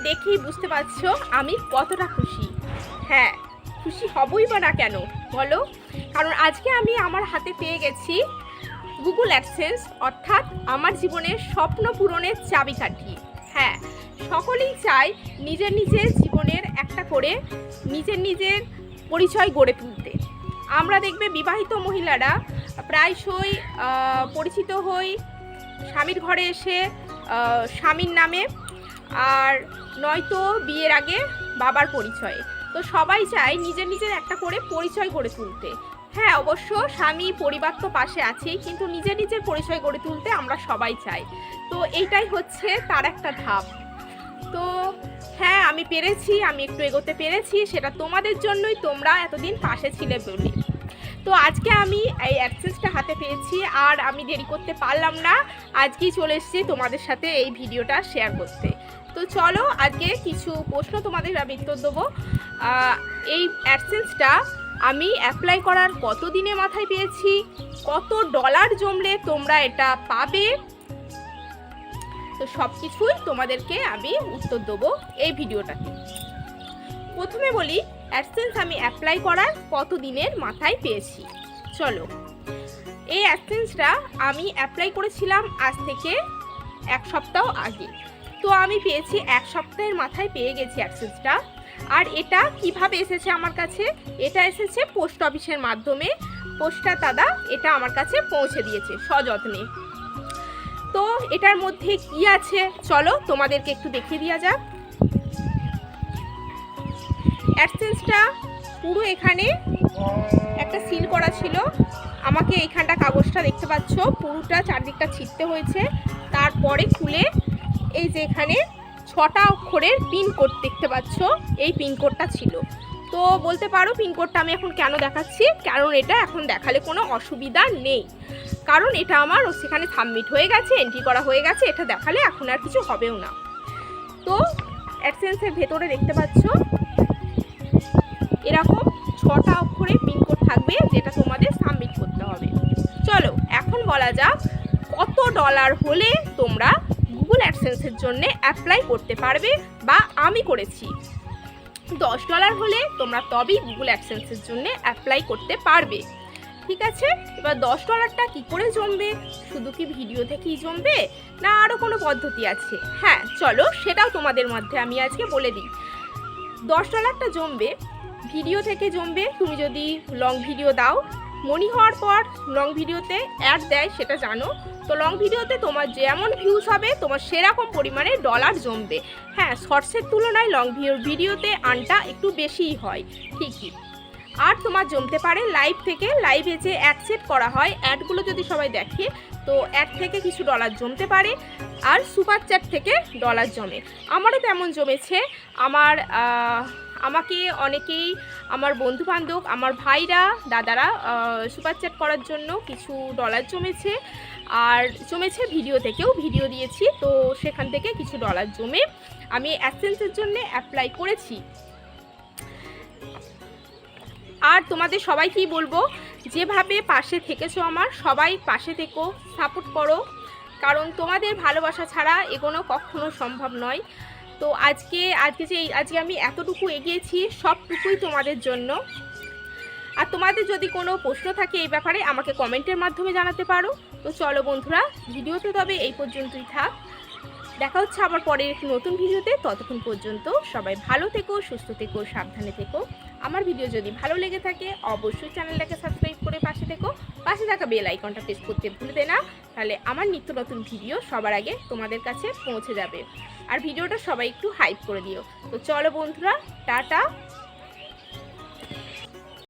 দেখেই বুঝতে পারছো আমি কতটা খুশি। হ্যাঁ, খুশি হবই বা না কেন বলো, কারণ আজকে আমি আমার হাতে পেয়ে গেছি গুগল অ্যাডসেন্স, অর্থাৎ আমার জীবনের স্বপ্ন পূরণের চাবিকাঠি। হ্যাঁ, সকলেই চায় নিজের নিজের জীবনের একটা করে নিজের পরিচয় গড়ে তুলতে। আমরা দেখবে বিবাহিত মহিলারা প্রায়শই পরিচিত হই স্বামীর ঘরে এসে স্বামীর নামে, আর নয়তো বিয়ের আগে বাবার পরিচয়ে। তো সবাই চায় নিজের একটা করে পরিচয় গড়ে তুলতে। হ্যাঁ, অবশ্য স্বামী পরিবার তো পাশে আছেই, কিন্তু নিজের পরিচয় গড়ে তুলতে আমরা সবাই চাই। তো এইটাই হচ্ছে তার একটা ধাপ। তো হ্যাঁ, আমি পেরেছি, আমি একটু এগোতে পেরেছি, সেটা তোমাদের জন্যই, তোমরা এতদিন পাশে ছিলে বলে। তো আজকে আমি এই অ্যাডসেন্সটা হাতে পেয়েছি, আর আমি দেরি করতে পারলাম না, আজকেই চলে এসেছি তোমাদের সাথে এই ভিডিওটা শেয়ার করতে। তো চলো, আজকে কিছু প্রশ্ন তোমাদের আমি উত্তর দেবো। এই অ্যাডসেন্সটা আমি অ্যাপ্লাই করার কত দিনে মাথায় পেয়েছি, কত ডলার জমলে তোমরা এটা পাবে, তো সব কিছুই তোমাদেরকে আমি উত্তর দেবো এই ভিডিওটাতে। প্রথমে বলি, অ্যাডসেন্স আমি অ্যাপ্লাই করার কত দিনের মাথায় পেয়েছি। চলো, এই অ্যাডসেন্সটা আমি অ্যাপ্লাই করেছিলাম আজ থেকে 1 সপ্তাহ আগে। তো আমি পেয়েছি 1 সপ্তাহের মাথায় পেয়ে গেছি অ্যাডসেন্সটা। আর এটা কিভাবে এসেছে আমার কাছে, এটা এসেছে পোস্ট অফিসের মাধ্যমে। পোস্টার দাদা এটা আমার কাছে পৌঁছে দিয়েছে সযত্নে। তো এটার মধ্যে কি আছে চলো তোমাদেরকে একটু দেখিয়ে দেওয়া যাক। অ্যাডসেন্সটা পুরো এখানে একটা সিল করা ছিল। আমাকে এইখানটা কাগজটা দেখতে পাচ্ছ, পুরোটা চারদিকটা ছিঁড়তে হয়েছে। তারপরে খুলে এই যে এখানে 6টা অক্ষরের পিনকোড দেখতে পাচ্ছ, এই পিনকোডটা ছিল। তো বলতে পারো পিনকোডটা আমি এখন কেন দেখাচ্ছি, কারণ এটা এখন দেখালে কোনো অসুবিধা নেই, কারণ এটা আমার সেখানে সাবমিট হয়ে গেছে, এন্ট্রি করা হয়ে গেছে, এটা দেখালে এখন আর কিছু হবেও না। তো অ্যাডসেন্সের ভেতরে দেখতে পাচ্ছ এরকম 6টা অক্ষরের পিনকোড থাকবে, যেটা তোমাদের সাবমিট করতে হবে। চলো, এখন বলা যাক কত ডলার হলে তোমরা গুগল অ্যাডসেন্সের জন্য অ্যাপ্লাই করতে পারবে, বা আমি করেছি। $10 হলে তোমরা তবেই গুগল অ্যাডসেন্সের জন্য অ্যাপ্লাই করতে পারবে। ঠিক আছে, এবার $10টা কী করে জমবে, শুধু কি ভিডিও থেকেই জমবে, না আরও কোনো পদ্ধতি আছে? হ্যাঁ চলো, সেটাও তোমাদের মধ্যে আমি আজকে বলে দিই। $10টা জমবে ভিডিও থেকে জমবে। তুমি যদি লং ভিডিও দাও, মনি হওয়ার পর লং ভিডিওতে অ্যাড দেয় সেটা জানো। তো লং ভিডিওতে তোমার যেমন ভিউজ হবে তোমার সেরকম পরিমাণে ডলার জমবে। হ্যাঁ, শর্টসের তুলনায় লং ভিডিওতে আর্নটা একটু বেশিই হয় ঠিকই। আর তোমার জমতে পারে লাইভ থেকে, লাইভে যে অ্যাড সেট করা হয়, অ্যাডগুলো যদি সবাই দেখে তো অ্যাড থেকে কিছু ডলার জমতে পারে। আর সুপার চ্যাট থেকে ডলার জমে, আমারও তেমন জমেছে। আমাকে অনেকেই, আমার বন্ধুবান্ধব, আমার ভাইরা, দাদারা সুপার চ্যাট করার জন্য কিছু ডলার জমেছে। আর জমেছে ভিডিও থেকেও, ভিডিও দিয়েছি, তো সেখান থেকে কিছু ডলার জমে আমি অ্যাডসেন্সের জন্য অ্যাপ্লাই করেছি। আর তোমাদের সবাইকেই বলবো, যেভাবে পাশে থেকেছো আমার, সবাই পাশে থেকো, সাপোর্ট করো, কারণ তোমাদের ভালোবাসা ছাড়া এগোনো কখনো সম্ভব নয়। তো আজকে আমি এতটুকু এগিয়েছি, সবটুকুই তোমাদের জন্য। আর তোমাদের যদি কোনো প্রশ্ন থাকে এই ব্যাপারে আমাকে কমেন্টের মাধ্যমে জানাতে পারো। তো চলো বন্ধুরা, ভিডিওতে তবে এই পর্যন্তই থাক। দেখা হচ্ছে আবার পরের একটি নতুন ভিডিওতে। ততক্ষণ পর্যন্ত সবাই ভালো থেকো, সুস্থ থেকো, সাবধানে থেকো। আমার ভিডিও যদি ভালো লেগে থাকে অবশ্যই চ্যানেলটাকে সাবস্ক্রাইব করে পাশে থেকো। পাশে থাকা বেল আইকনটা প্রেস করতে ভুলবে না, তাহলে আমার নিত্য নতুন ভিডিও সবার আগে তোমাদের কাছে পৌঁছে যাবে। আর ভিডিওটা সবাই একটু হাইপ করে দিও। তো চলো বন্ধুরা, টাটা।